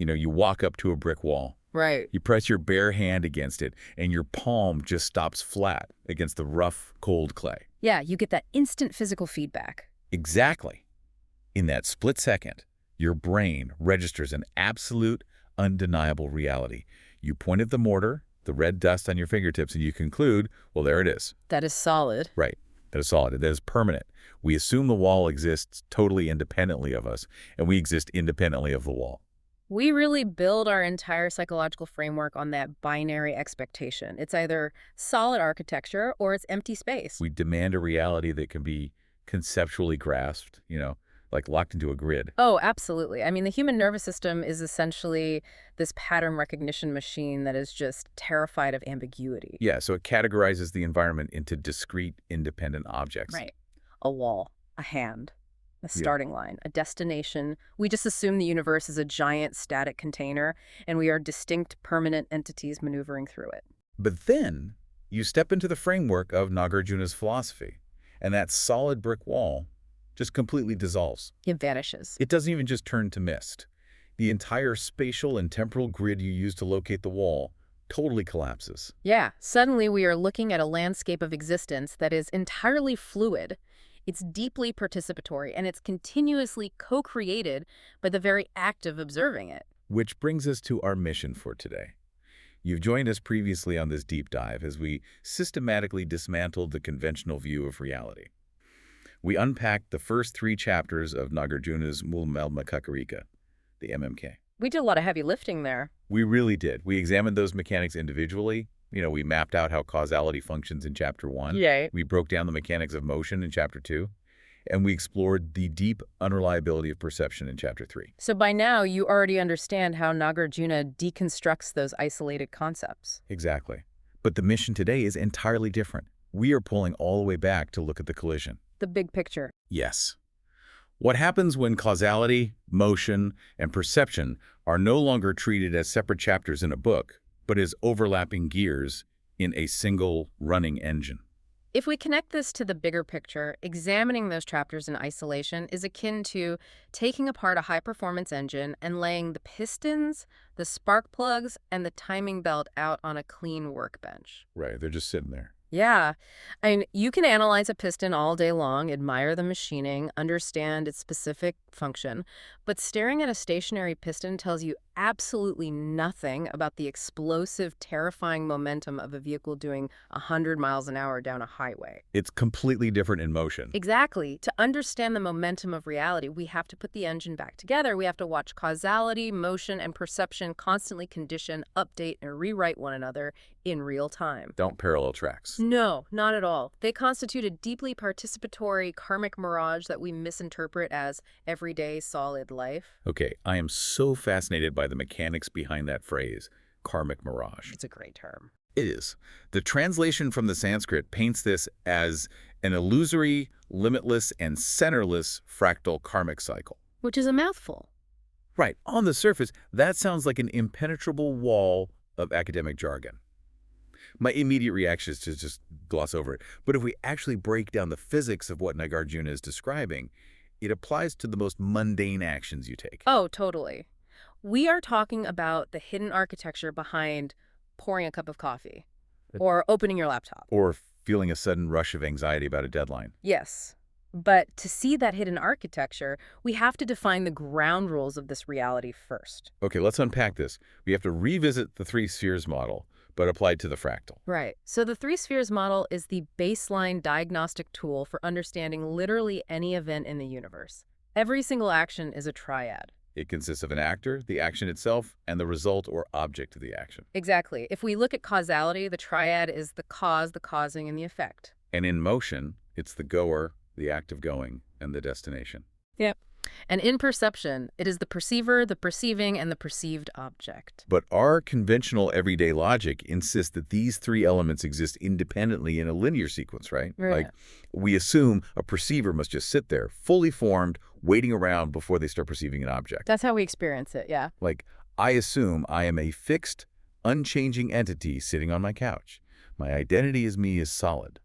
You walk up to a brick wall. Right. You press your bare hand against it, and your palm just stops flat against the rough, cold clay. Yeah, you get that instant physical feedback. Exactly. In that split second, your brain registers an absolute, undeniable reality. You point at the mortar, the red dust on your fingertips, and you conclude, well, there it is. That is solid. Right. That is solid. That is permanent. We assume the wall exists totally independently of us, and we exist independently of the wall. We really build our entire psychological framework on that binary expectation. It's either solid architecture or it's empty space. We demand a reality that can be conceptually grasped, like locked into a grid. Oh, absolutely. I mean, the human nervous system is essentially this pattern recognition machine that is just terrified of ambiguity. Yeah, so it categorizes the environment into discrete, independent objects. Right. A wall, a hand, a starting line, a destination. We just assume the universe is a giant static container, and we are distinct, permanent entities maneuvering through it. But then you step into the framework of Nāgārjuna's philosophy, and that solid brick wall just completely dissolves. It vanishes. It doesn't even just turn to mist. The entire spatial and temporal grid you use to locate the wall totally collapses. Yeah, suddenly we are looking at a landscape of existence that is entirely fluid. It's deeply participatory, and it's continuously co-created by the very act of observing it. Which brings us to our mission for today. You've joined us previously on this deep dive as we systematically dismantled the conventional view of reality. We unpacked the first 3 chapters of Nāgārjuna's Mūlamadhyamakakārikā, the MMK. We did a lot of heavy lifting there. We really did. We examined those mechanics individually. We mapped out how causality functions in Chapter 1. Yeah. We broke down the mechanics of motion in Chapter 2. And we explored the deep unreliability of perception in Chapter 3. So by now, you already understand how Nāgārjuna deconstructs those isolated concepts. Exactly. But the mission today is entirely different. We are pulling all the way back to look at the collision. The big picture. Yes. What happens when causality, motion, and perception are no longer treated as separate chapters in a book, but as overlapping gears in a single running engine? If we connect this to the bigger picture, examining those chapters in isolation is akin to taking apart a high-performance engine and laying the pistons, the spark plugs, and the timing belt out on a clean workbench. Right, they're just sitting there. Yeah. I mean, you can analyze a piston all day long, admire the machining, understand its specific function, but staring at a stationary piston tells you absolutely nothing about the explosive, terrifying momentum of a vehicle doing 100 miles an hour down a highway. It's completely different in motion. Exactly. To understand the momentum of reality, we have to put the engine back together. We have to watch causality, motion, and perception constantly condition, update, and rewrite one another in real time. Don't parallel tracks. No, not at all. They constitute a deeply participatory karmic mirage that we misinterpret as everyday solid life. Okay, I am so fascinated by the mechanics behind that phrase, karmic mirage. It's a great term. It is. The translation from the Sanskrit paints this as an illusory, limitless, and centerless fractal karmic cycle. Which is a mouthful. Right. On the surface, that sounds like an impenetrable wall of academic jargon. My immediate reaction is to just gloss over it. But if we actually break down the physics of what Nāgārjuna is describing, it applies to the most mundane actions you take. Oh, totally. We are talking about the hidden architecture behind pouring a cup of coffee or opening your laptop. Or feeling a sudden rush of anxiety about a deadline. Yes. But to see that hidden architecture, we have to define the ground rules of this reality first. Okay, let's unpack this. We have to revisit the 3 spheres model, but applied to the fractal. Right. So the 3 spheres model is the baseline diagnostic tool for understanding literally any event in the universe. Every single action is a triad. It consists of an actor, the action itself, and the result or object of the action. Exactly. If we look at causality, the triad is the cause, the causing, and the effect. And in motion, it's the goer, the act of going, and the destination. Yep. And in perception, it is the perceiver, the perceiving, and the perceived object. But our conventional everyday logic insists that these 3 elements exist independently in a linear sequence, right? Right. Like, we assume a perceiver must just sit there, fully formed, waiting around before they start perceiving an object. That's how we experience it, yeah. Like, I assume I am a fixed, unchanging entity sitting on my couch. My identity as me is solid.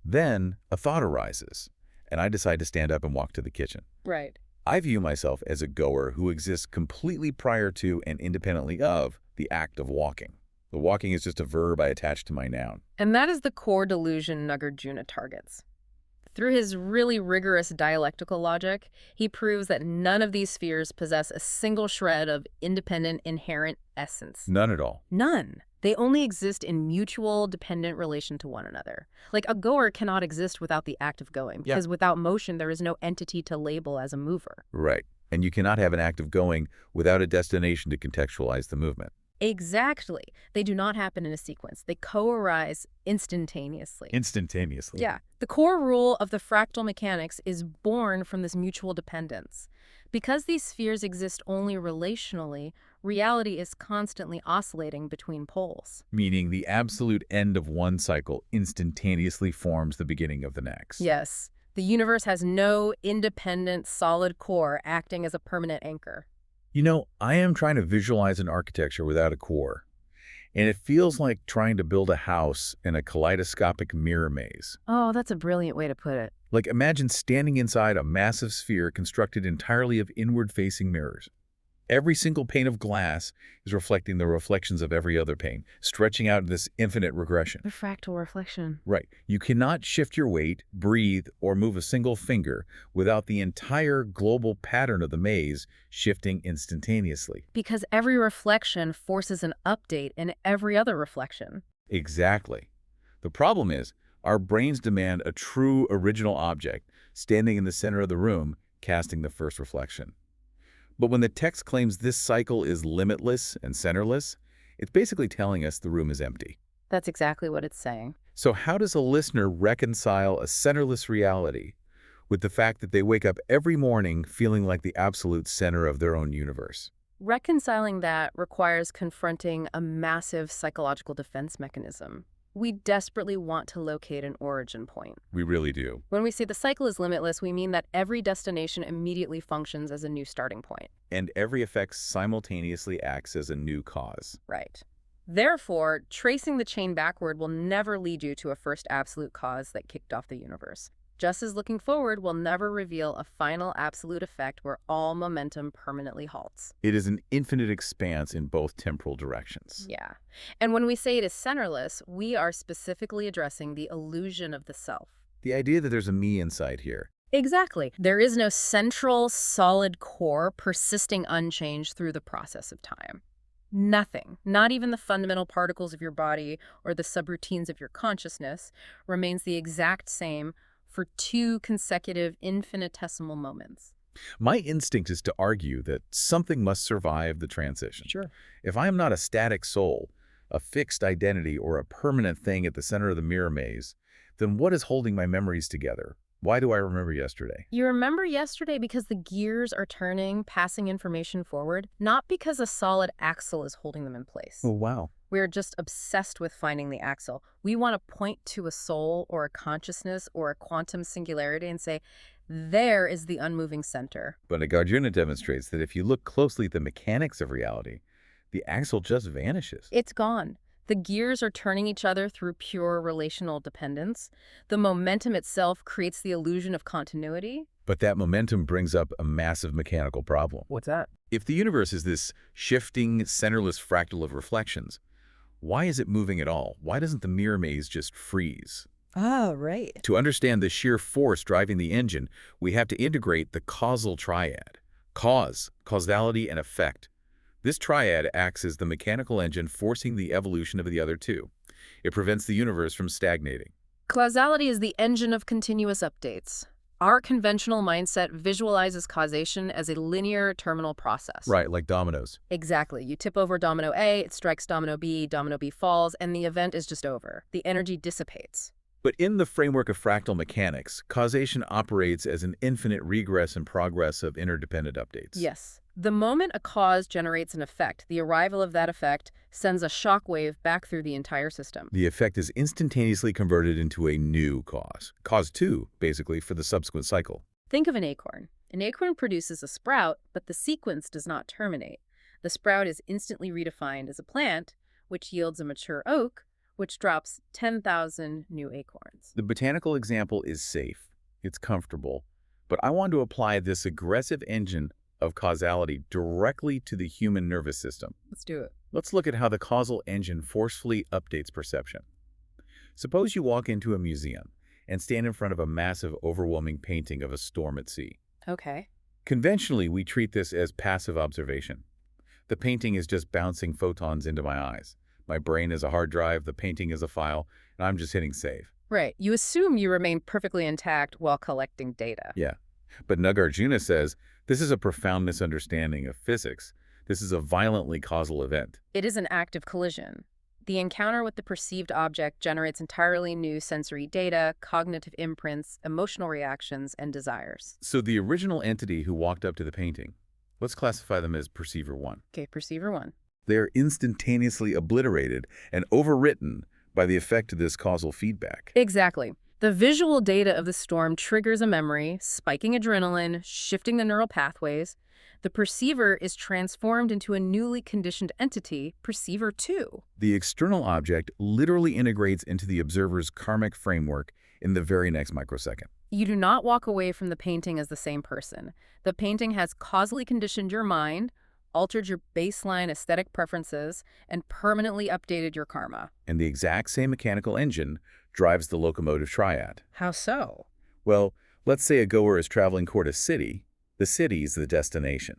Then a thought arises, and I decide to stand up and walk to the kitchen. Right. I view myself as a goer who exists completely prior to and independently of the act of walking. The walking is just a verb I attach to my noun. And that is the core delusion Nāgārjuna targets. Through his really rigorous dialectical logic, he proves that none of these spheres possess a single shred of independent inherent essence. None at all. None. They only exist in mutual dependent relation to one another. Like a goer cannot exist without the act of going, because without motion there is no entity to label as a mover. Right. And you cannot have an act of going without a destination to contextualize the movement. Exactly. They do not happen in a sequence. They co-arise instantaneously. Instantaneously. Yeah. The core rule of the fractal mechanics is born from this mutual dependence. Because these spheres exist only relationally, reality is constantly oscillating between poles. Meaning the absolute end of one cycle instantaneously forms the beginning of the next. Yes. The universe has no independent, solid core acting as a permanent anchor. You know, I am trying to visualize an architecture without a core, and it feels like trying to build a house in a kaleidoscopic mirror maze. Oh, that's a brilliant way to put it. Like imagine standing inside a massive sphere constructed entirely of inward-facing mirrors. Every single pane of glass is reflecting the reflections of every other pane, stretching out this infinite regression. The fractal reflection. Right. You cannot shift your weight, breathe, or move a single finger without the entire global pattern of the maze shifting instantaneously. Because every reflection forces an update in every other reflection. Exactly. The problem is, our brains demand a true original object standing in the center of the room, casting the first reflection. But when the text claims this cycle is limitless and centerless, it's basically telling us the room is empty. That's exactly what it's saying. So how does a listener reconcile a centerless reality with the fact that they wake up every morning feeling like the absolute center of their own universe? Reconciling that requires confronting a massive psychological defense mechanism. We desperately want to locate an origin point. We really do. When we say the cycle is limitless, we mean that every destination immediately functions as a new starting point. And every effect simultaneously acts as a new cause. Right. Therefore, tracing the chain backward will never lead you to a first absolute cause that kicked off the universe. Just as looking forward will never reveal a final absolute effect where all momentum permanently halts. It is an infinite expanse in both temporal directions. Yeah. And when we say it is centerless, we are specifically addressing the illusion of the self. The idea that there's a me inside here. Exactly. There is no central, solid core persisting unchanged through the process of time. Nothing, not even the fundamental particles of your body or the subroutines of your consciousness, remains the exact same for two consecutive infinitesimal moments. My instinct is to argue that something must survive the transition. Sure. If I am not a static soul, a fixed identity, or a permanent thing at the center of the mirror maze, then what is holding my memories together? Why do I remember yesterday? You remember yesterday because the gears are turning, passing information forward, not because a solid axle is holding them in place. Oh, wow. We're just obsessed with finding the axle. We want to point to a soul or a consciousness or a quantum singularity and say, there is the unmoving center. But Nāgārjuna demonstrates that if you look closely at the mechanics of reality, the axle just vanishes. It's gone. The gears are turning each other through pure relational dependence. The momentum itself creates the illusion of continuity. But that momentum brings up a massive mechanical problem. What's that? If the universe is this shifting, centerless fractal of reflections, why is it moving at all? Why doesn't the mirror maze just freeze? Oh, right. To understand the sheer force driving the engine, we have to integrate the causal triad. Cause, causality, and effect. This triad acts as the mechanical engine forcing the evolution of the other two. It prevents the universe from stagnating. Causality is the engine of continuous updates. Our conventional mindset visualizes causation as a linear terminal process. Right, like dominoes. Exactly. You tip over domino A, it strikes domino B falls, and the event is just over. The energy dissipates. But in the framework of fractal mechanics, causation operates as an infinite regress and progress of interdependent updates. Yes. The moment a cause generates an effect, the arrival of that effect sends a shock wave back through the entire system. The effect is instantaneously converted into a new cause. Cause 2, basically, for the subsequent cycle. Think of an acorn. An acorn produces a sprout, but the sequence does not terminate. The sprout is instantly redefined as a plant, which yields a mature oak, which drops 10,000 new acorns. The botanical example is safe. It's comfortable. But I want to apply this aggressive engine of causality directly to the human nervous system. Let's do it. Let's look at how the causal engine forcefully updates perception. Suppose you walk into a museum and stand in front of a massive, overwhelming painting of a storm at sea. Okay. Conventionally, we treat this as passive observation. The painting is just bouncing photons into my eyes. My brain is a hard drive, the painting is a file, and I'm just hitting save. Right. You assume you remain perfectly intact while collecting data. Yeah. But Nāgārjuna says this is a profound misunderstanding of physics. This is a violently causal event. It is an active collision. The encounter with the perceived object generates entirely new sensory data, cognitive imprints, emotional reactions, and desires. So the original entity who walked up to the painting, let's classify them as perceiver 1. Okay, perceiver 1. They are instantaneously obliterated and overwritten by the effect of this causal feedback. Exactly. The visual data of the storm triggers a memory, spiking adrenaline, shifting the neural pathways. The perceiver is transformed into a newly conditioned entity, perceiver 2. The external object literally integrates into the observer's karmic framework in the very next microsecond. You do not walk away from the painting as the same person. The painting has causally conditioned your mind, altered your baseline aesthetic preferences, and permanently updated your karma. And the exact same mechanical engine drives the locomotive triad. How so? Well, let's say a goer is traveling toward a city. The city is the destination.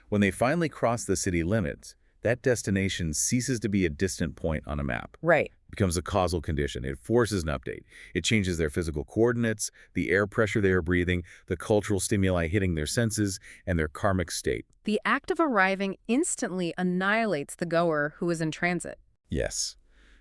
When they finally cross the city limits, that destination ceases to be a distant point on a map. Right. It becomes a causal condition. It forces an update. It changes their physical coordinates, the air pressure they are breathing, the cultural stimuli hitting their senses, and their karmic state. The act of arriving instantly annihilates the goer who is in transit. Yes.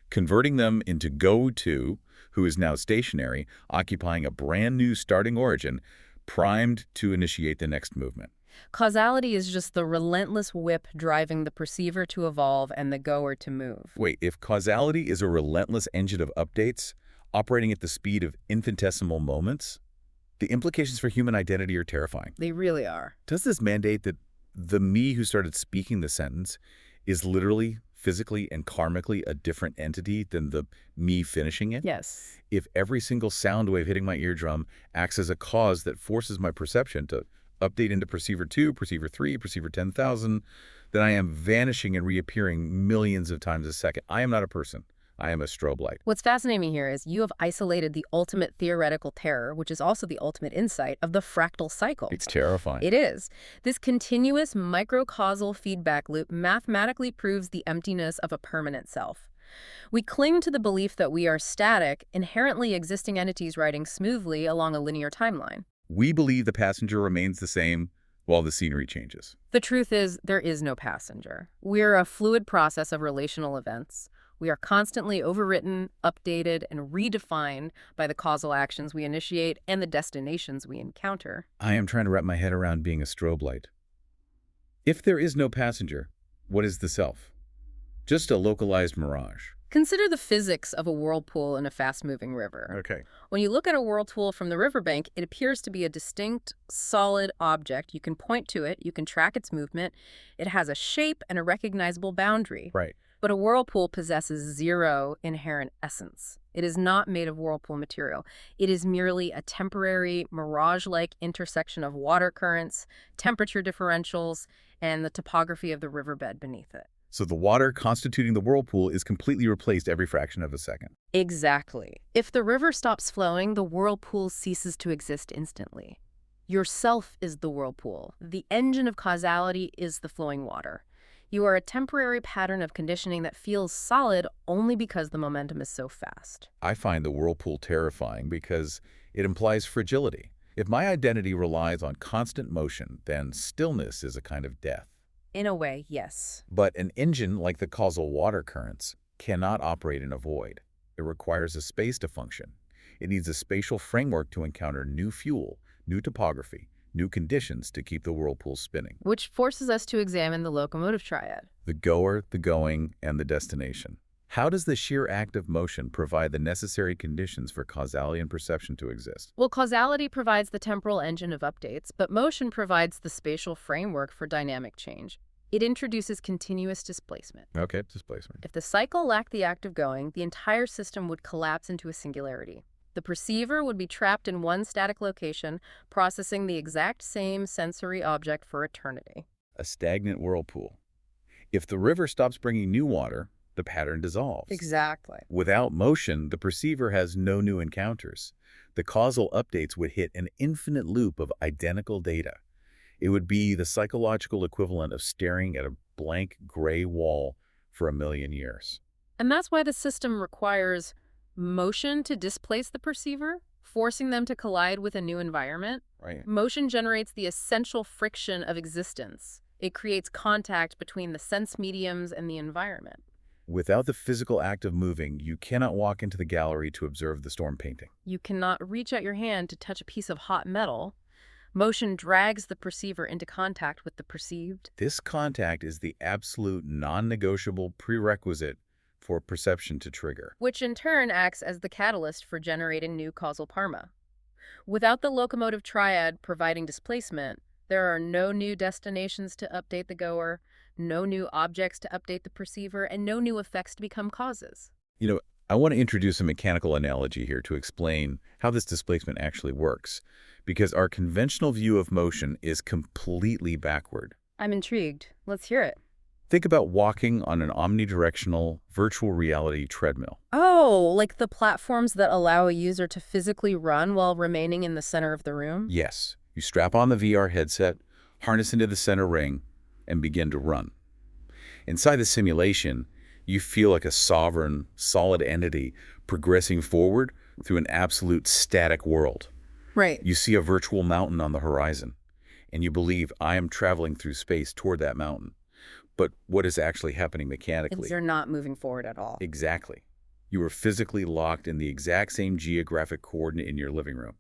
Converting them into go-to, who is now stationary, occupying a brand new starting origin, primed to initiate the next movement. Causality is just the relentless whip driving the perceiver to evolve and the goer to move. Wait, if causality is a relentless engine of updates, operating at the speed of infinitesimal moments, the implications for human identity are terrifying. They really are. Does this mandate that the me who started speaking the sentence is literally, physically, and karmically a different entity than the me finishing it? Yes. If every single sound wave hitting my eardrum acts as a cause that forces my perception to update into perceiver 2, perceiver 3, perceiver 10,000, then I am vanishing and reappearing millions of times a second. I am not a person. I am a strobe light. What's fascinating here is you have isolated the ultimate theoretical terror, which is also the ultimate insight of the fractal cycle. It's terrifying. It is. This continuous microcausal feedback loop mathematically proves the emptiness of a permanent self. We cling to the belief that we are static, inherently existing entities riding smoothly along a linear timeline. We believe the passenger remains the same while the scenery changes. The truth is, there is no passenger. We're a fluid process of relational events. We are constantly overwritten, updated, and redefined by the causal actions we initiate and the destinations we encounter. I am trying to wrap my head around being a strobe light. If there is no passenger, what is the self? Just a localized mirage. Consider the physics of a whirlpool in a fast-moving river. Okay. When you look at a whirlpool from the riverbank, it appears to be a distinct, solid object. You can point to it, you can track its movement. It has a shape and a recognizable boundary. Right. But a whirlpool possesses zero inherent essence. It is not made of whirlpool material. It is merely a temporary, mirage-like intersection of water currents, temperature differentials, and the topography of the riverbed beneath it. So the water constituting the whirlpool is completely replaced every fraction of a second. Exactly. If the river stops flowing, the whirlpool ceases to exist instantly. Yourself is the whirlpool. The engine of causality is the flowing water. You are a temporary pattern of conditioning that feels solid only because the momentum is so fast. I find the whirlpool terrifying because it implies fragility. If my identity relies on constant motion, then stillness is a kind of death. In a way, yes. But an engine like the causal water currents cannot operate in a void. It requires a space to function. It needs a spatial framework to encounter new fuel, new topography, new conditions to keep the whirlpool spinning. Which forces us to examine the locomotive triad. The goer, the going, and the destination. How does the sheer act of motion provide the necessary conditions for causality and perception to exist? Well, causality provides the temporal engine of updates, but motion provides the spatial framework for dynamic change. It introduces continuous displacement. Okay, displacement. If the cycle lacked the act of going, the entire system would collapse into a singularity. The perceiver would be trapped in one static location, processing the exact same sensory object for eternity. A stagnant whirlpool. If the river stops bringing new water, the pattern dissolves. Exactly. Without motion, the perceiver has no new encounters. The causal updates would hit an infinite loop of identical data. It would be the psychological equivalent of staring at a blank gray wall for 1,000,000 years. And that's why the system requires motion to displace the perceiver, forcing them to collide with a new environment. Right. Motion generates the essential friction of existence. It creates contact between the sense mediums and the environment. Without the physical act of moving, you cannot walk into the gallery to observe the storm painting. You cannot reach out your hand to touch a piece of hot metal. Motion drags the perceiver into contact with the perceived. This contact is the absolute non-negotiable prerequisite for perception to trigger. Which in turn acts as the catalyst for generating new causal karma. Without the locomotive triad providing displacement, there are no new destinations to update the goer, no new objects to update the perceiver, and no new effects to become causes. I want to introduce a mechanical analogy here to explain how this displacement actually works, because our conventional view of motion is completely backward. I'm intrigued. Let's hear it. Think about walking on an omnidirectional virtual reality treadmill. Oh, like the platforms that allow a user to physically run while remaining in the center of the room? Yes, you strap on the VR headset, harness into the center ring, and begin to run. Inside the simulation, you feel like a sovereign, solid entity progressing forward through an absolute static world. Right. You see a virtual mountain on the horizon, and you believe, I am traveling through space toward that mountain. But what is actually happening mechanically? You're not moving forward at all. Exactly. You are physically locked in the exact same geographic coordinate in your living room.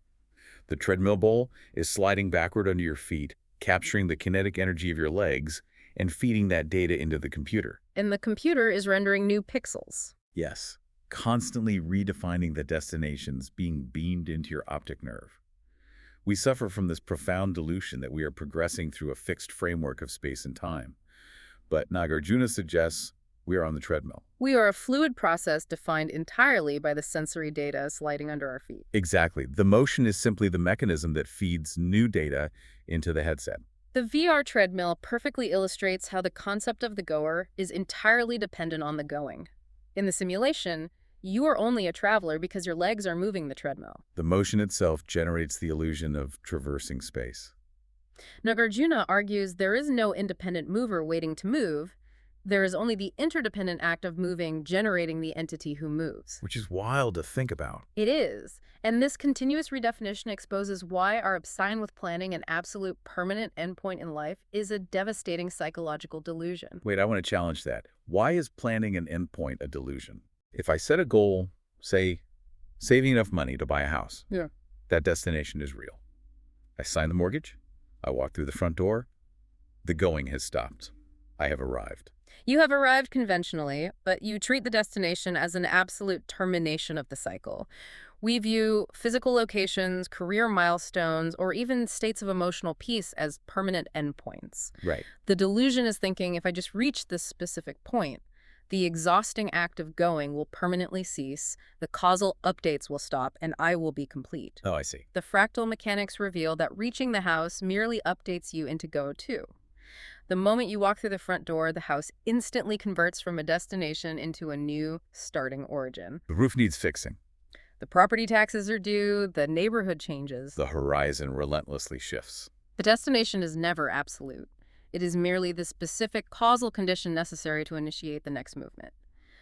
The treadmill bowl is sliding backward under your feet, capturing the kinetic energy of your legs and feeding that data into the computer. And the computer is rendering new pixels. Yes, constantly redefining the destinations being beamed into your optic nerve. We suffer from this profound delusion that we are progressing through a fixed framework of space and time. But Nāgārjuna suggests we are on the treadmill. We are a fluid process defined entirely by the sensory data sliding under our feet. Exactly. The motion is simply the mechanism that feeds new data into the headset. The VR treadmill perfectly illustrates how the concept of the goer is entirely dependent on the going. In the simulation, you are only a traveler because your legs are moving the treadmill. The motion itself generates the illusion of traversing space. Nāgārjuna argues there is no independent mover waiting to move. There is only the interdependent act of moving generating the entity who moves. Which is wild to think about. It is. And this continuous redefinition exposes why our obsession with planning an absolute permanent endpoint in life is a devastating psychological delusion. Wait, I want to challenge that. Why is planning an endpoint a delusion? If I set a goal, say, saving enough money to buy a house, that destination is real. I sign the mortgage, I walk through the front door, the going has stopped. I have arrived. You have arrived conventionally, but you treat the destination as an absolute termination of the cycle. We view physical locations, career milestones, or even states of emotional peace as permanent endpoints. Right. The delusion is thinking if I just reach this specific point, the exhausting act of going will permanently cease, the causal updates will stop, and I will be complete. Oh, I see. The fractal mechanics reveal that reaching the house merely updates you into go to. The moment you walk through the front door, the house instantly converts from a destination into a new starting origin. The roof needs fixing. The property taxes are due, the neighborhood changes. The horizon relentlessly shifts. The destination is never absolute. It is merely the specific causal condition necessary to initiate the next movement.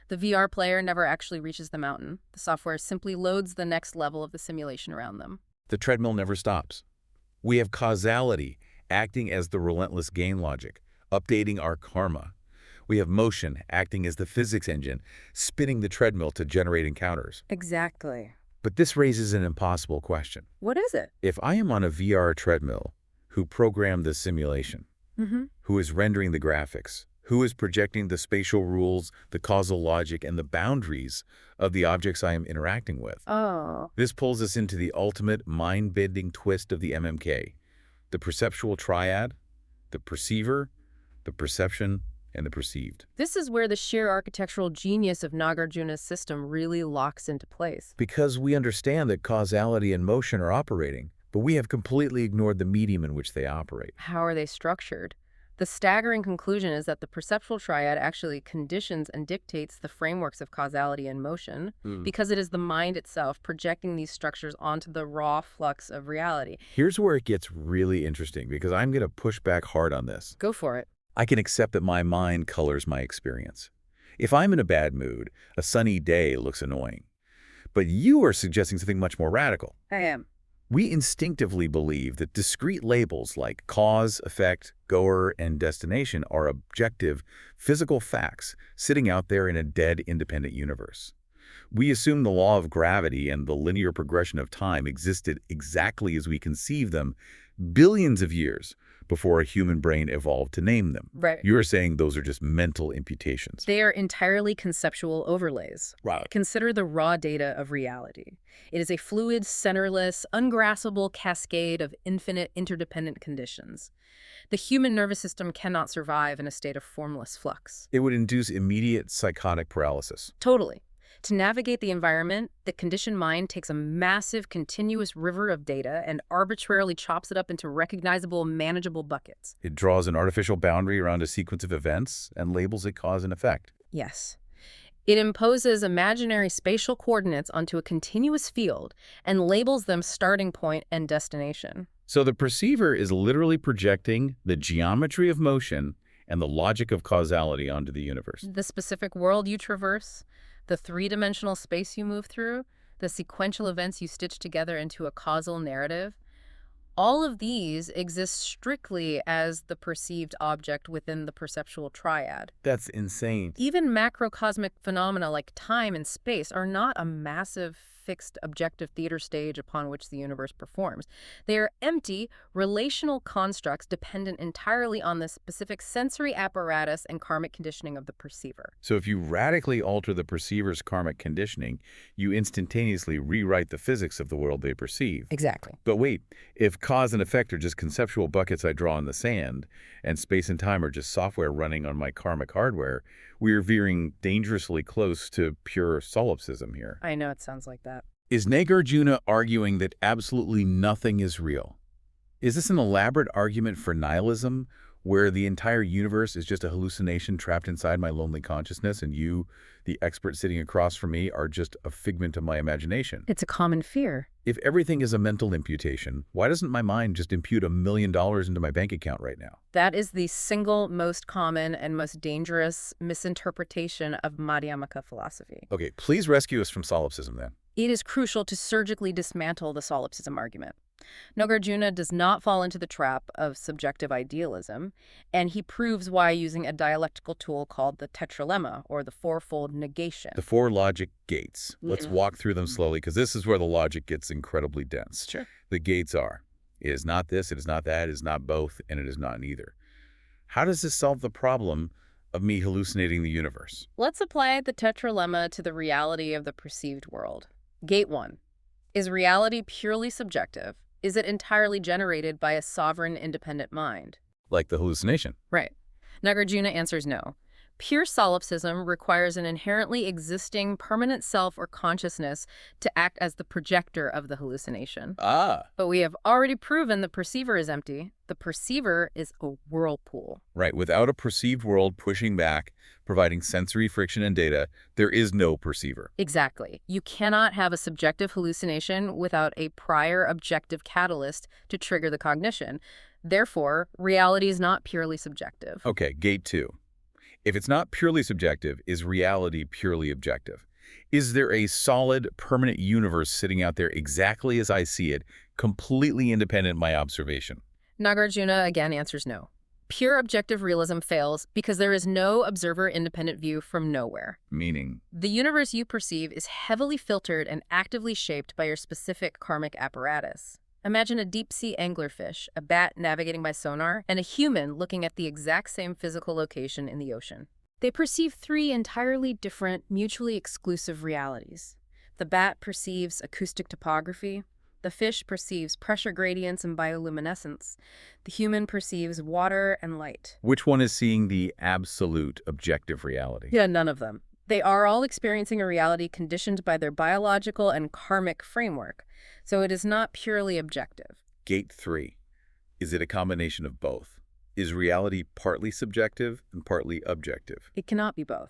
The VR player never actually reaches the mountain. The software simply loads the next level of the simulation around them. The treadmill never stops. We have causality acting as the relentless gain logic, updating our karma. We have motion acting as the physics engine, spinning the treadmill to generate encounters. Exactly. But this raises an impossible question. What is it? If I am on a VR treadmill, who programmed the simulation? Who is rendering the graphics? Who is projecting the spatial rules, the causal logic, and the boundaries of the objects I am interacting with? Oh. This pulls us into the ultimate mind-bending twist of the MMK, the perceptual triad, the perceiver, the perception, and the perceived. This is where the sheer architectural genius of Nāgārjuna's system really locks into place. Because we understand that causality and motion are operating, but we have completely ignored the medium in which they operate. How are they structured? The staggering conclusion is that the perceptual triad actually conditions and dictates the frameworks of causality and motion because it is the mind itself projecting these structures onto the raw flux of reality. Here's where it gets really interesting, because I'm going to push back hard on this. Go for it. I can accept that my mind colors my experience. If I'm in a bad mood, a sunny day looks annoying. But you are suggesting something much more radical. I am. We instinctively believe that discrete labels like cause, effect, goer, and destination are objective, physical facts sitting out there in a dead, independent universe. We assume the law of gravity and the linear progression of time existed exactly as we conceive them billions of years before a human brain evolved to name them. Right. You're saying those are just mental imputations. They are entirely conceptual overlays. Right. Consider the raw data of reality. It is a fluid, centerless, ungraspable cascade of infinite interdependent conditions. The human nervous system cannot survive in a state of formless flux. It would induce immediate psychotic paralysis. Totally. To navigate the environment, the conditioned mind takes a massive, continuous river of data and arbitrarily chops it up into recognizable, manageable buckets. It draws an artificial boundary around a sequence of events and labels it cause and effect. Yes. It imposes imaginary spatial coordinates onto a continuous field and labels them starting point and destination. So the perceiver is literally projecting the geometry of motion and the logic of causality onto the universe. The specific world you traverse, the three-dimensional space you move through, the sequential events you stitch together into a causal narrative, all of these exist strictly as the perceived object within the perceptual triad. That's insane. Even macrocosmic phenomena like time and space are not a massive, fixed, objective theater stage upon which the universe performs. They are empty, relational constructs dependent entirely on the specific sensory apparatus and karmic conditioning of the perceiver. So if you radically alter the perceiver's karmic conditioning, you instantaneously rewrite the physics of the world they perceive. Exactly. But wait, if cause and effect are just conceptual buckets I draw in the sand, and space and time are just software running on my karmic hardware, we're veering dangerously close to pure solipsism here. I know it sounds like that. Is Nāgārjuna arguing that absolutely nothing is real? Is this an elaborate argument for nihilism, where the entire universe is just a hallucination trapped inside my lonely consciousness, and you, the expert sitting across from me, are just a figment of my imagination? It's a common fear. If everything is a mental imputation, why doesn't my mind just impute $1 million into my bank account right now? That is the single most common and most dangerous misinterpretation of Madhyamaka philosophy. Okay, please rescue us from solipsism then. It is crucial to surgically dismantle the solipsism argument. Nāgārjuna does not fall into the trap of subjective idealism, and he proves why using a dialectical tool called the tetralemma, or the fourfold negation. The four logic gates. Let's walk through them slowly, because this is where the logic gets incredibly dense. Sure. The gates are, it is not this, it is not that, it is not both, and it is not neither. How does this solve the problem of me hallucinating the universe? Let's apply the tetralemma to the reality of the perceived world. Gate 1. Is reality purely subjective? Is it entirely generated by a sovereign, independent mind? Like the hallucination. Right. Nāgārjuna answers no. Pure solipsism requires an inherently existing permanent self or consciousness to act as the projector of the hallucination. Ah. But we have already proven the perceiver is empty. The perceiver is a whirlpool. Right. Without a perceived world pushing back, providing sensory friction and data, there is no perceiver. Exactly. You cannot have a subjective hallucination without a prior objective catalyst to trigger the cognition. Therefore, reality is not purely subjective. Okay, gate 2. If it's not purely subjective, is reality purely objective? Is there a solid, permanent universe sitting out there exactly as I see it, completely independent of my observation? Nāgārjuna again answers no. Pure objective realism fails because there is no observer-independent view from nowhere. Meaning? The universe you perceive is heavily filtered and actively shaped by your specific karmic apparatus. Imagine a deep-sea anglerfish, a bat navigating by sonar, and a human looking at the exact same physical location in the ocean. They perceive three entirely different, mutually exclusive realities. The bat perceives acoustic topography, The fish perceives pressure gradients and bioluminescence. The human perceives water and light. Which one is seeing the absolute objective reality? Yeah, none of them. They are all experiencing a reality conditioned by their biological and karmic framework, so it is not purely objective. Gate 3. Is it a combination of both? Is reality partly subjective and partly objective? It cannot be both.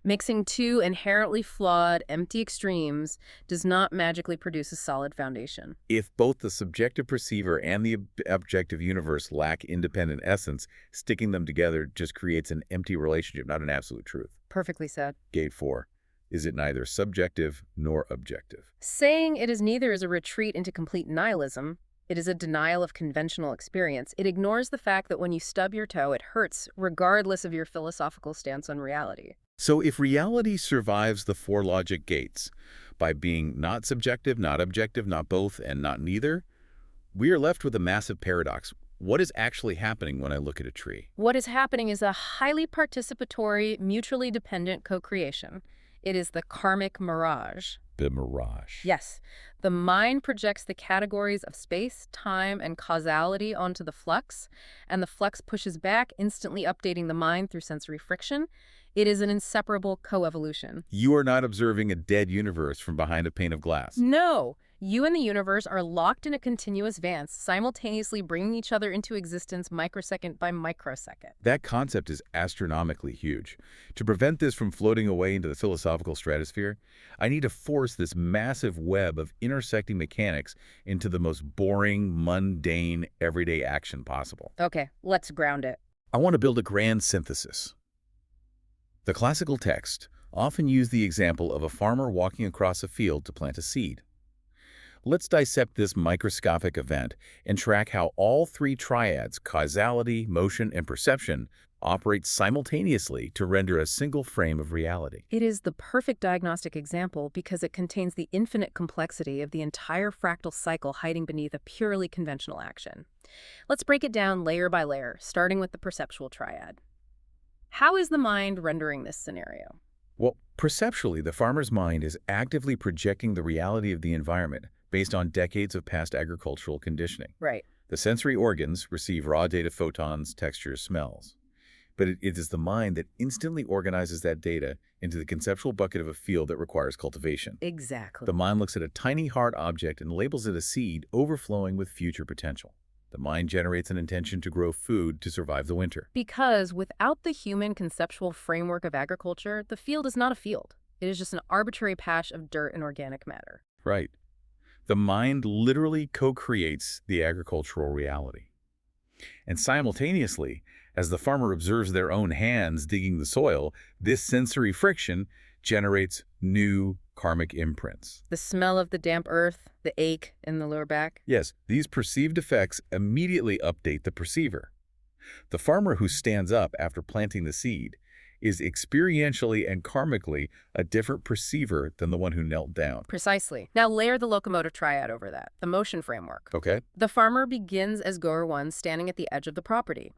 Mixing two inherently flawed, empty extremes does not magically produce a solid foundation. If both the subjective perceiver and the objective universe lack independent essence, sticking them together just creates an empty relationship, not an absolute truth. Perfectly said. Gate 4. Is it neither subjective nor objective? Saying it is neither is a retreat into complete nihilism. It is a denial of conventional experience. It ignores the fact that when you stub your toe, it hurts, regardless of your philosophical stance on reality. So if reality survives the 4 logic gates by being not subjective, not objective, not both, and not neither, we are left with a massive paradox. What is actually happening when I look at a tree? What is happening is a highly participatory, mutually dependent co-creation. It is the karmic mirage. The mirage. Yes. The mind projects the categories of space, time, and causality onto the flux, and the flux pushes back, instantly updating the mind through sensory friction. It is an inseparable co-evolution. You are not observing a dead universe from behind a pane of glass. No! You and the universe are locked in a continuous dance, simultaneously bringing each other into existence microsecond by microsecond. That concept is astronomically huge. To prevent this from floating away into the philosophical stratosphere, I need to force this massive web of intersecting mechanics into the most boring, mundane, everyday action possible. Okay, let's ground it. I want to build a grand synthesis. The classical text often use the example of a farmer walking across a field to plant a seed. Let's dissect this microscopic event and track how all 3 triads, causality, motion, and perception, operate simultaneously to render a single frame of reality. It is the perfect diagnostic example because it contains the infinite complexity of the entire fractal cycle hiding beneath a purely conventional action. Let's break it down layer by layer, starting with the perceptual triad. How is the mind rendering this scenario? Well, perceptually, the farmer's mind is actively projecting the reality of the environment based on decades of past agricultural conditioning. Right. The sensory organs receive raw data, photons, textures, smells. But it is the mind that instantly organizes that data into the conceptual bucket of a field that requires cultivation. Exactly. The mind looks at a tiny hard object and labels it a seed overflowing with future potential. The mind generates an intention to grow food to survive the winter. Because without the human conceptual framework of agriculture, the field is not a field. It is just an arbitrary patch of dirt and organic matter. Right. The mind literally co-creates the agricultural reality. And simultaneously, as the farmer observes their own hands digging the soil, this sensory friction generates new karmic imprints. The smell of the damp earth, the ache in the lower back. Yes, these perceived effects immediately update the perceiver. The farmer who stands up after planting the seed is experientially and karmically a different perceiver than the one who knelt down. Precisely. Now layer the locomotive triad over that, the motion framework. Okay. The farmer begins as goer 1, standing at the edge of the property.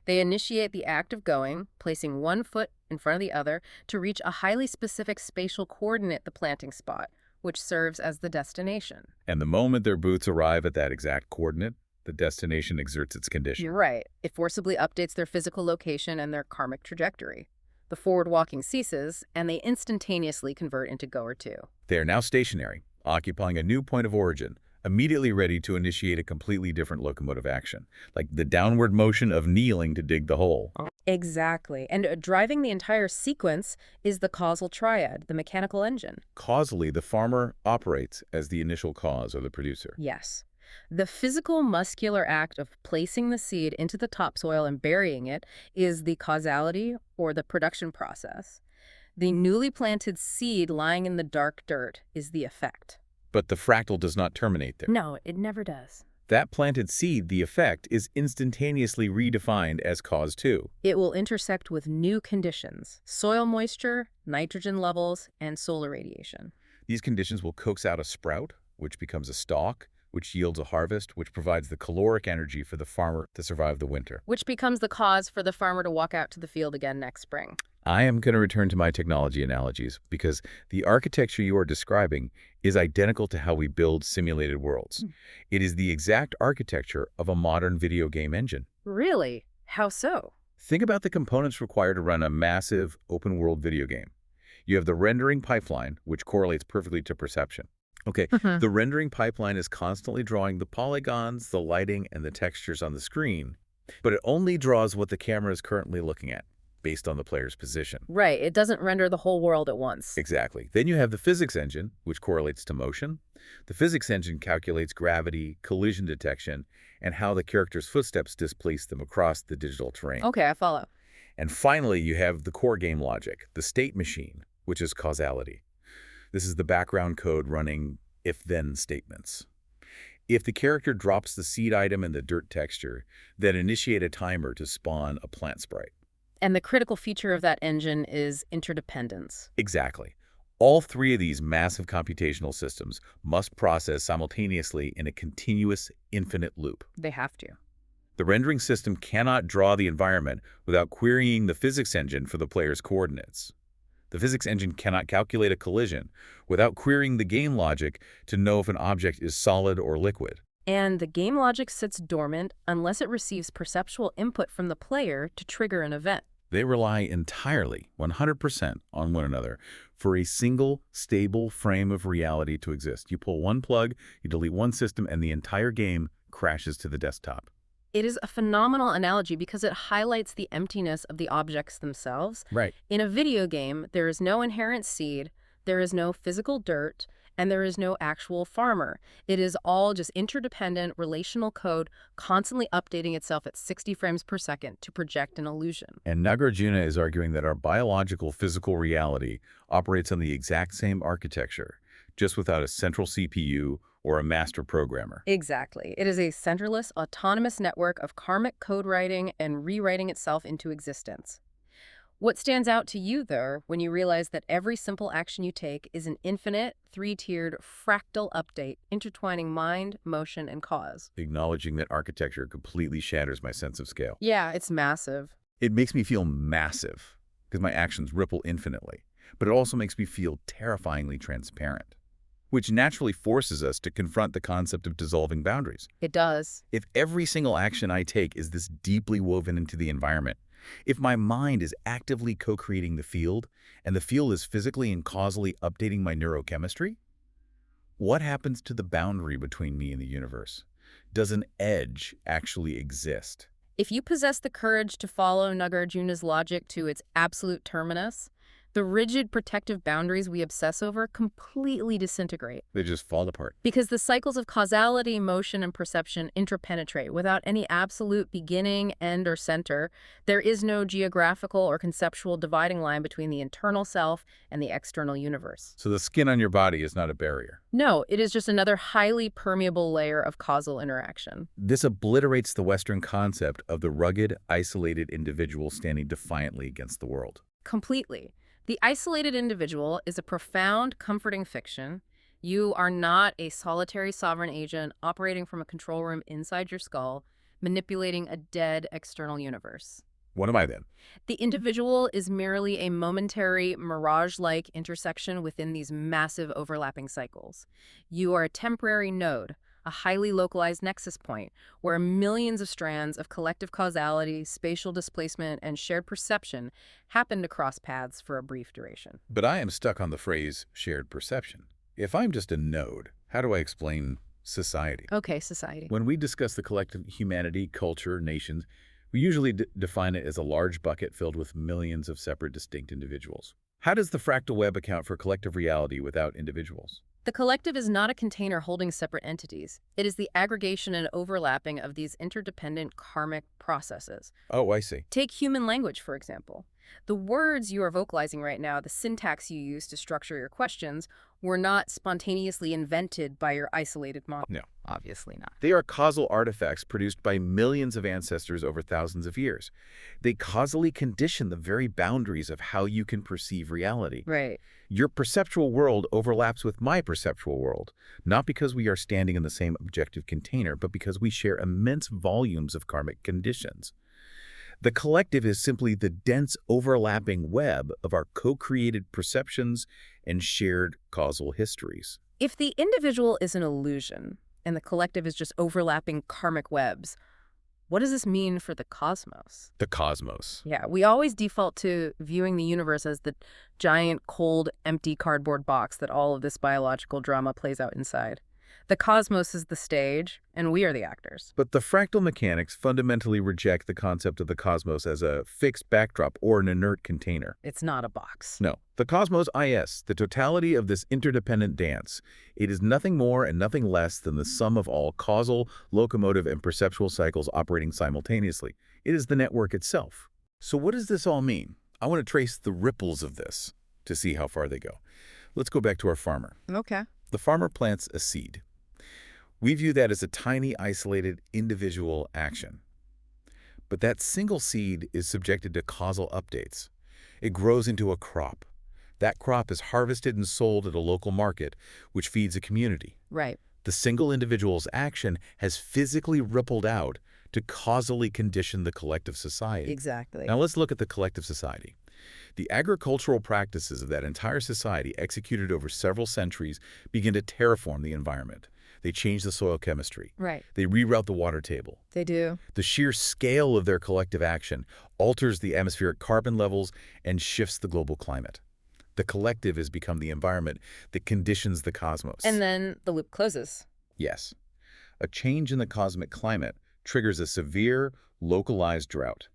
They initiate the act of going, placing one foot in front of the other to reach a highly specific spatial coordinate, the planting spot, which serves as the destination. And the moment their boots arrive at that exact coordinate, the destination exerts its condition. You're right. It forcibly updates their physical location and their karmic trajectory. The forward walking ceases, and they instantaneously convert into goer 2. They are now stationary, occupying a new point of origin, immediately ready to initiate a completely different locomotive action, like the downward motion of kneeling to dig the hole. Exactly. And driving the entire sequence is the causal triad, the mechanical engine. Causally, the farmer operates as the initial cause or the producer. Yes. The physical muscular act of placing the seed into the topsoil and burying it is the causality or the production process. The newly planted seed lying in the dark dirt is the effect. But the fractal does not terminate there. No, it never does. That planted seed, the effect, is instantaneously redefined as cause 2. It will intersect with new conditions: soil moisture, nitrogen levels, and solar radiation. These conditions will coax out a sprout, which becomes a stalk, which yields a harvest, which provides the caloric energy for the farmer to survive the winter. Which becomes the cause for the farmer to walk out to the field again next spring. I am going to return to my technology analogies because the architecture you are describing is identical to how we build simulated worlds. It is the exact architecture of a modern video game engine. Really? How so? Think about the components required to run a massive, open-world video game. You have the rendering pipeline, which correlates perfectly to perception. Okay, the rendering pipeline is constantly drawing the polygons, the lighting, and the textures on the screen, but it only draws what the camera is currently looking at, based on the player's position. Right, it doesn't render the whole world at once. Exactly. Then you have the physics engine, which correlates to motion. The physics engine calculates gravity, collision detection, and how the character's footsteps displace them across the digital terrain. Okay, I follow. And finally, you have the core game logic, the state machine, which is causality. This is the background code running if-then statements. If the character drops the seed item in the dirt texture, then initiate a timer to spawn a plant sprite. And the critical feature of that engine is interdependence. Exactly. All three of these massive computational systems must process simultaneously in a continuous, infinite loop. They have to. The rendering system cannot draw the environment without querying the physics engine for the player's coordinates. The physics engine cannot calculate a collision without querying the game logic to know if an object is solid or liquid. And the game logic sits dormant unless it receives perceptual input from the player to trigger an event. They rely entirely, 100%, on one another for a single, stable frame of reality to exist. You pull one plug, you delete one system, and the entire game crashes to the desktop. It is a phenomenal analogy because it highlights the emptiness of the objects themselves. Right. In a video game, there is no inherent seed, there is no physical dirt, and there is no actual farmer. It is all just interdependent relational code constantly updating itself at 60 frames per second to project an illusion. And Nāgārjuna is arguing that our biological physical reality operates on the exact same architecture, just without a central CPU or a master programmer. Exactly. It is a centerless, autonomous network of karmic code writing and rewriting itself into existence. What stands out to you, though, when you realize that every simple action you take is an infinite, three-tiered fractal update intertwining mind, motion, and cause? Acknowledging that architecture completely shatters my sense of scale. Yeah, it's massive. It makes me feel massive because my actions ripple infinitely, but it also makes me feel terrifyingly transparent, which naturally forces us to confront the concept of dissolving boundaries. It does. If every single action I take is this deeply woven into the environment, if my mind is actively co-creating the field, and the field is physically and causally updating my neurochemistry, what happens to the boundary between me and the universe? Does an edge actually exist? If you possess the courage to follow Nāgārjuna's logic to its absolute terminus, the rigid protective boundaries we obsess over completely disintegrate. They just fall apart. Because the cycles of causality, motion, and perception interpenetrate without any absolute beginning, end, or center. There is no geographical or conceptual dividing line between the internal self and the external universe. So the skin on your body is not a barrier. No, it is just another highly permeable layer of causal interaction. This obliterates the Western concept of the rugged, isolated individual standing defiantly against the world. Completely. The isolated individual is a profound, comforting fiction. You are not a solitary sovereign agent operating from a control room inside your skull, manipulating a dead external universe. What am I then? The individual is merely a momentary, mirage-like intersection within these massive overlapping cycles. You are a temporary node, a highly localized nexus point, where millions of strands of collective causality, spatial displacement, and shared perception happen to cross paths for a brief duration. But I am stuck on the phrase shared perception. If I'm just a node, how do I explain society? Okay, society. When we discuss the collective humanity, culture, nations, we usually define it as a large bucket filled with millions of separate, distinct individuals. How does the fractal web account for collective reality without individuals? The collective is not a container holding separate entities. It is the aggregation and overlapping of these interdependent karmic processes. Oh, I see. Take human language, for example. The words you are vocalizing right now, the syntax you use to structure your questions, were not spontaneously invented by your isolated mind. No. Obviously not. They are causal artifacts produced by millions of ancestors over thousands of years. They causally condition the very boundaries of how you can perceive reality. Right. Your perceptual world overlaps with my perceptual world, not because we are standing in the same objective container, but because we share immense volumes of karmic conditions. The collective is simply the dense overlapping web of our co-created perceptions and shared causal histories. If the individual is an illusion and the collective is just overlapping karmic webs, what does this mean for the cosmos? The cosmos. Yeah, we always default to viewing the universe as the giant, cold, empty cardboard box that all of this biological drama plays out inside. The cosmos is the stage, and we are the actors. But the fractal mechanics fundamentally reject the concept of the cosmos as a fixed backdrop or an inert container. It's not a box. No. The cosmos is the totality of this interdependent dance. It is nothing more and nothing less than the sum of all causal, locomotive, and perceptual cycles operating simultaneously. It is the network itself. So what does this all mean? I want to trace the ripples of this to see how far they go. Let's go back to our farmer. Okay. The farmer plants a seed. We view that as a tiny, isolated, individual action. But that single seed is subjected to causal updates. It grows into a crop. That crop is harvested and sold at a local market, which feeds a community. Right. The single individual's action has physically rippled out to causally condition the collective society. Exactly. Now let's look at the collective society. The agricultural practices of that entire society, executed over several centuries, begin to terraform the environment. They change the soil chemistry. Right. They reroute the water table. They do. The sheer scale of their collective action alters the atmospheric carbon levels and shifts the global climate. The collective has become the environment that conditions the cosmos. And then the loop closes. Yes. A change in the cosmic climate triggers a severe, localized drought.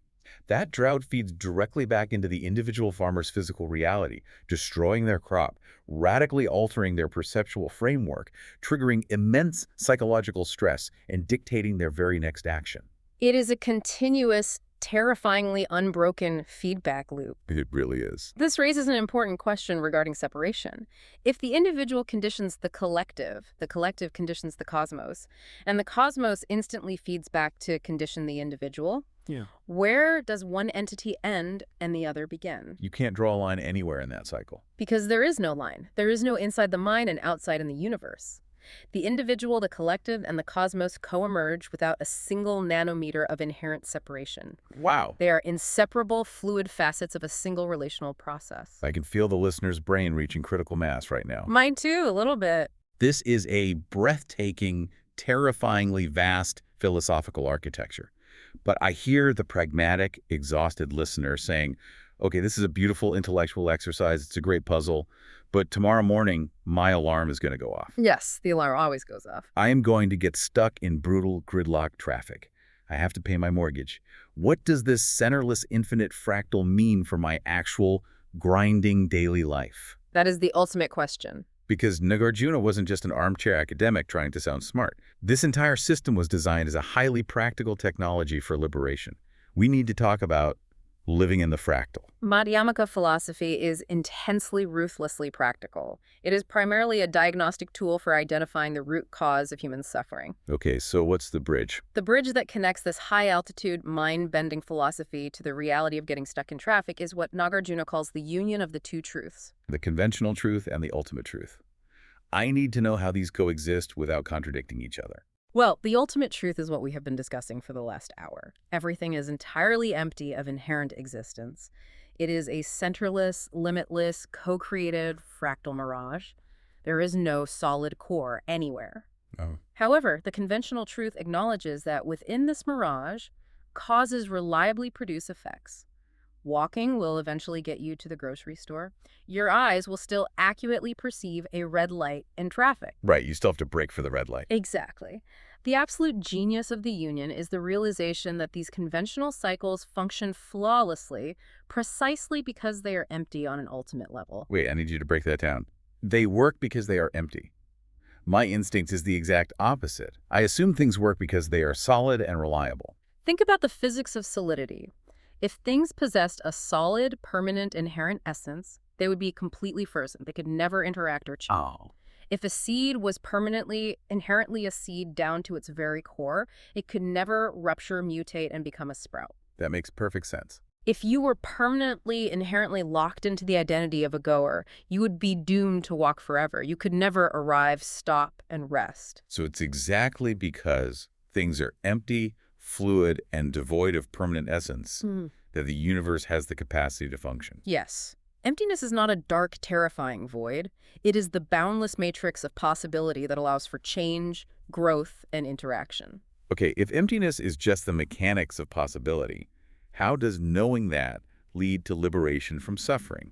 That drought feeds directly back into the individual farmer's physical reality, destroying their crop, radically altering their perceptual framework, triggering immense psychological stress, and dictating their very next action. It is a continuous, terrifyingly unbroken feedback loop. It really is. This raises an important question regarding separation. If the individual conditions the collective conditions the cosmos, and the cosmos instantly feeds back to condition the individual, where does one entity end and the other begin? You can't draw a line anywhere in that cycle. Because there is no line. There is no inside the mind and outside in the universe. The individual, the collective, and the cosmos co-emerge without a single nanometer of inherent separation. Wow. They are inseparable, fluid facets of a single relational process. I can feel the listener's brain reaching critical mass right now. Mine too, a little bit. This is a breathtaking, terrifyingly vast philosophical architecture. But I hear the pragmatic, exhausted listener saying, okay, this is a beautiful intellectual exercise. It's a great puzzle. But tomorrow morning, my alarm is going to go off. Yes, the alarm always goes off. I am going to get stuck in brutal gridlock traffic. I have to pay my mortgage. What does this centerless infinite fractal mean for my actual grinding daily life? That is the ultimate question. Because Nāgārjuna wasn't just an armchair academic trying to sound smart. This entire system was designed as a highly practical technology for liberation. We need to talk about living in the fractal. Madhyamaka philosophy is intensely, ruthlessly practical. It is primarily a diagnostic tool for identifying the root cause of human suffering. Okay, so what's the bridge? The bridge that connects this high-altitude, mind-bending philosophy to the reality of getting stuck in traffic is what Nāgārjuna calls the union of the two truths. The conventional truth and the ultimate truth. I need to know how these coexist without contradicting each other. Well, the ultimate truth is what we have been discussing for the last hour. Everything is entirely empty of inherent existence. It is a centerless, limitless, co-created fractal mirage. There is no solid core anywhere. Oh. However, the conventional truth acknowledges that within this mirage, causes reliably produce effects. Walking will eventually get you to the grocery store. Your eyes will still accurately perceive a red light in traffic. Right, you still have to brake for the red light. Exactly. The absolute genius of the union is the realization that these conventional cycles function flawlessly precisely because they are empty on an ultimate level. Wait, I need you to break that down. They work because they are empty. My instinct is the exact opposite. I assume things work because they are solid and reliable. Think about the physics of solidity. If things possessed a solid, permanent, inherent essence, they would be completely frozen. They could never interact or change. Oh. If a seed was permanently, inherently a seed down to its very core, it could never rupture, mutate, and become a sprout. That makes perfect sense. If you were permanently, inherently locked into the identity of a goer, you would be doomed to walk forever. You could never arrive, stop, and rest. So it's exactly because things are empty, fluid, and devoid of permanent essence, that the universe has the capacity to function. Yes. Emptiness is not a dark, terrifying void. It is the boundless matrix of possibility that allows for change, growth, and interaction. Okay, if emptiness is just the mechanics of possibility, how does knowing that lead to liberation from suffering?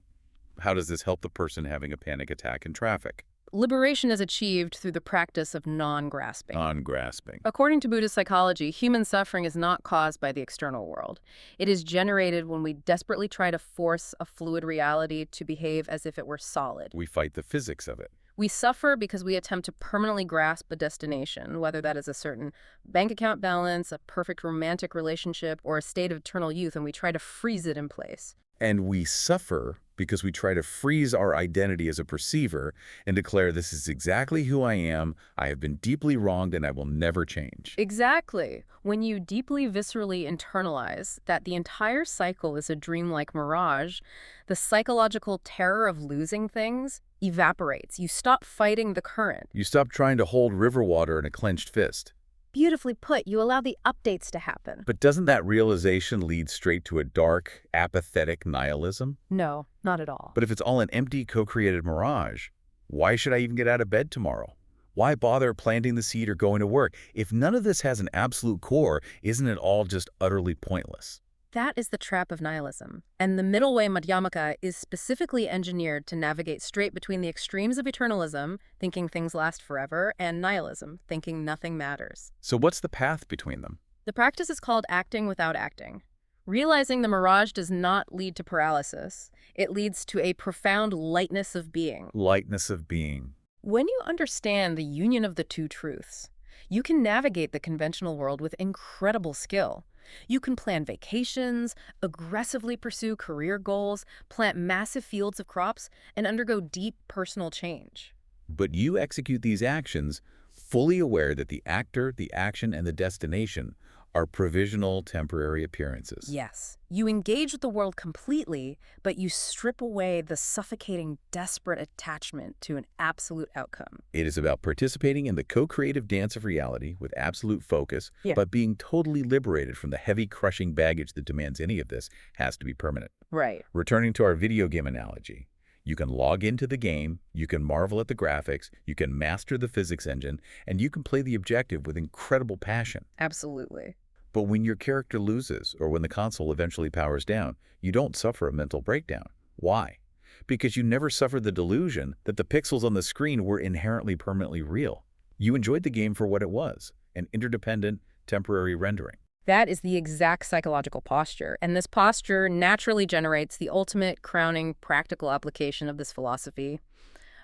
How does this help the person having a panic attack in traffic? Liberation is achieved through the practice of non-grasping. Non-grasping. According to Buddhist psychology, human suffering is not caused by the external world. It is generated when we desperately try to force a fluid reality to behave as if it were solid. We fight the physics of it. We suffer because we attempt to permanently grasp a destination, whether that is a certain bank account balance, a perfect romantic relationship, or a state of eternal youth, and we try to freeze it in place. And we suffer because we try to freeze our identity as a perceiver and declare this is exactly who I am, I have been deeply wronged, and I will never change. Exactly. When you deeply viscerally internalize that the entire cycle is a dreamlike mirage, the psychological terror of losing things evaporates. You stop fighting the current. You stop trying to hold river water in a clenched fist. Beautifully put. You allow the updates to happen. But doesn't that realization lead straight to a dark, apathetic nihilism? No, not at all. But if it's all an empty, co-created mirage, why should I even get out of bed tomorrow? Why bother planting the seed or going to work? If none of this has an absolute core, isn't it all just utterly pointless? That is the trap of nihilism. And the middle way, Madhyamaka, is specifically engineered to navigate straight between the extremes of eternalism, thinking things last forever, and nihilism, thinking nothing matters. So what's the path between them? The practice is called acting without acting. Realizing the mirage does not lead to paralysis. It leads to a profound lightness of being. Lightness of being. When you understand the union of the two truths, you can navigate the conventional world with incredible skill. You can plan vacations, aggressively pursue career goals, plant massive fields of crops, and undergo deep personal change. But you execute these actions fully aware that the actor, the action, and the destination are provisional, temporary appearances. Yes, you engage with the world completely, but you strip away the suffocating, desperate attachment to an absolute outcome. It is about participating in the co-creative dance of reality with absolute focus, but being totally liberated from the heavy, crushing baggage that demands any of this has to be permanent. Right. Returning to our video game analogy, you can log into the game, you can marvel at the graphics, you can master the physics engine, and you can play the objective with incredible passion. Absolutely. But when your character loses, or when the console eventually powers down, you don't suffer a mental breakdown. Why? Because you never suffered the delusion that the pixels on the screen were inherently permanently real. You enjoyed the game for what it was, an interdependent, temporary rendering. That is the exact psychological posture, and this posture naturally generates the ultimate, crowning, practical application of this philosophy: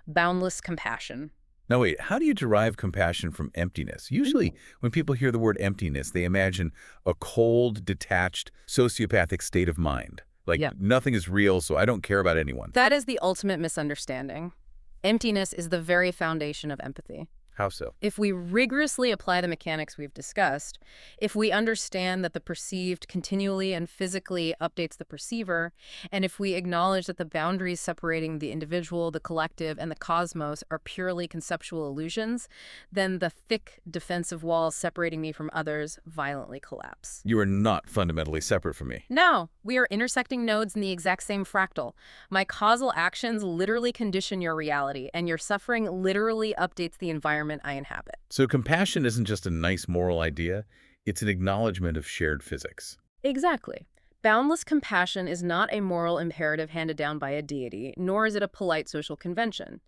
boundless compassion. Now wait, how do you derive compassion from emptiness? Usually, when people hear the word emptiness, they imagine a cold, detached, sociopathic state of mind. Like, nothing is real, so I don't care about anyone. That is the ultimate misunderstanding. Emptiness is the very foundation of empathy. How so? If we rigorously apply the mechanics we've discussed, if we understand that the perceived continually and physically updates the perceiver, and if we acknowledge that the boundaries separating the individual, the collective, and the cosmos are purely conceptual illusions, then the thick defensive walls separating me from others violently collapse. You are not fundamentally separate from me. No, we are intersecting nodes in the exact same fractal. My causal actions literally condition your reality, and your suffering literally updates the environment I inhabit. So compassion isn't just a nice moral idea, it's an acknowledgement of shared physics. Exactly. Boundless compassion is not a moral imperative handed down by a deity, nor is it a polite social convention.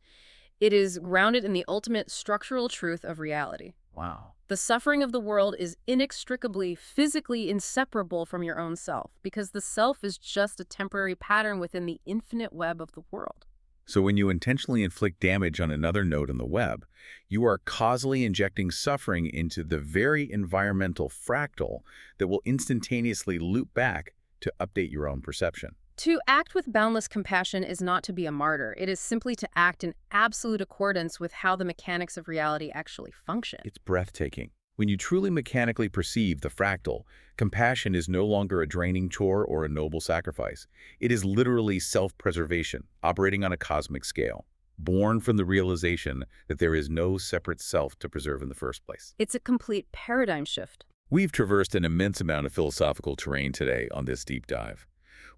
It is grounded in the ultimate structural truth of reality. Wow. The suffering of the world is inextricably, physically inseparable from your own self, because the self is just a temporary pattern within the infinite web of the world. So when you intentionally inflict damage on another node in the web, you are causally injecting suffering into the very environmental fractal that will instantaneously loop back to update your own perception. To act with boundless compassion is not to be a martyr. It is simply to act in absolute accordance with how the mechanics of reality actually function. It's breathtaking. When you truly mechanically perceive the fractal, compassion is no longer a draining chore or a noble sacrifice. It is literally self-preservation, operating on a cosmic scale, born from the realization that there is no separate self to preserve in the first place. It's a complete paradigm shift. We've traversed an immense amount of philosophical terrain today on this deep dive.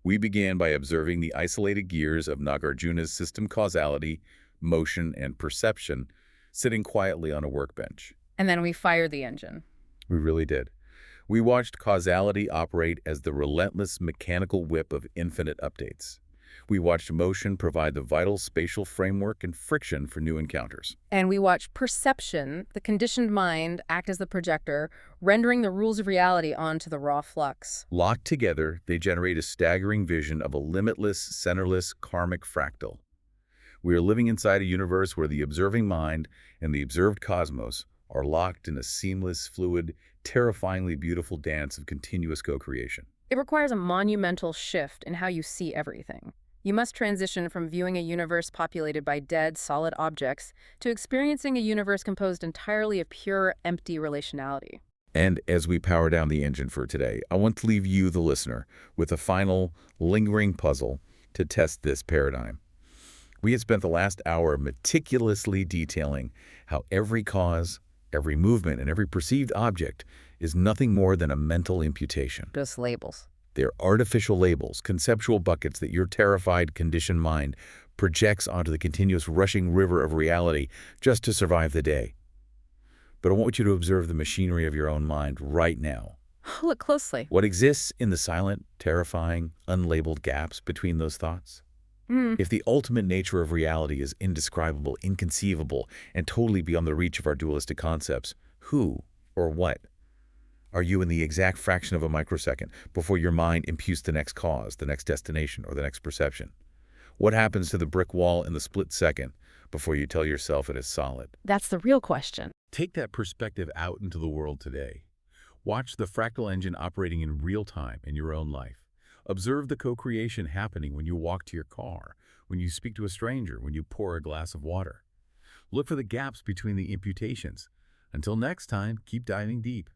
We began by observing the isolated gears of Nāgārjuna's system causality, motion, and perception sitting quietly on a workbench. And then we fired the engine. We really did. We watched causality operate as the relentless mechanical whip of infinite updates. We watched motion provide the vital spatial framework and friction for new encounters. And we watched perception, the conditioned mind, act as the projector, rendering the rules of reality onto the raw flux. Locked together, they generate a staggering vision of a limitless, centerless karmic fractal. We are living inside a universe where the observing mind and the observed cosmos are locked in a seamless, fluid, terrifyingly beautiful dance of continuous co-creation. It requires a monumental shift in how you see everything. You must transition from viewing a universe populated by dead, solid objects to experiencing a universe composed entirely of pure, empty relationality. And as we power down the engine for today, I want to leave you, the listener, with a final, lingering puzzle to test this paradigm. We had spent the last hour meticulously detailing how every cause, every movement, and every perceived object is nothing more than a mental imputation. Just labels. They're artificial labels, conceptual buckets that your terrified, conditioned mind projects onto the continuous rushing river of reality just to survive the day. But I want you to observe the machinery of your own mind right now. Look closely. What exists in the silent, terrifying, unlabeled gaps between those thoughts? If the ultimate nature of reality is indescribable, inconceivable, and totally beyond the reach of our dualistic concepts, who or what are you in the exact fraction of a microsecond before your mind imputes the next cause, the next destination, or the next perception? What happens to the brick wall in the split second before you tell yourself it is solid? That's the real question. Take that perspective out into the world today. Watch the fractal engine operating in real time in your own life. Observe the co-creation happening when you walk to your car, when you speak to a stranger, when you pour a glass of water. Look for the gaps between the imputations. Until next time, keep diving deep.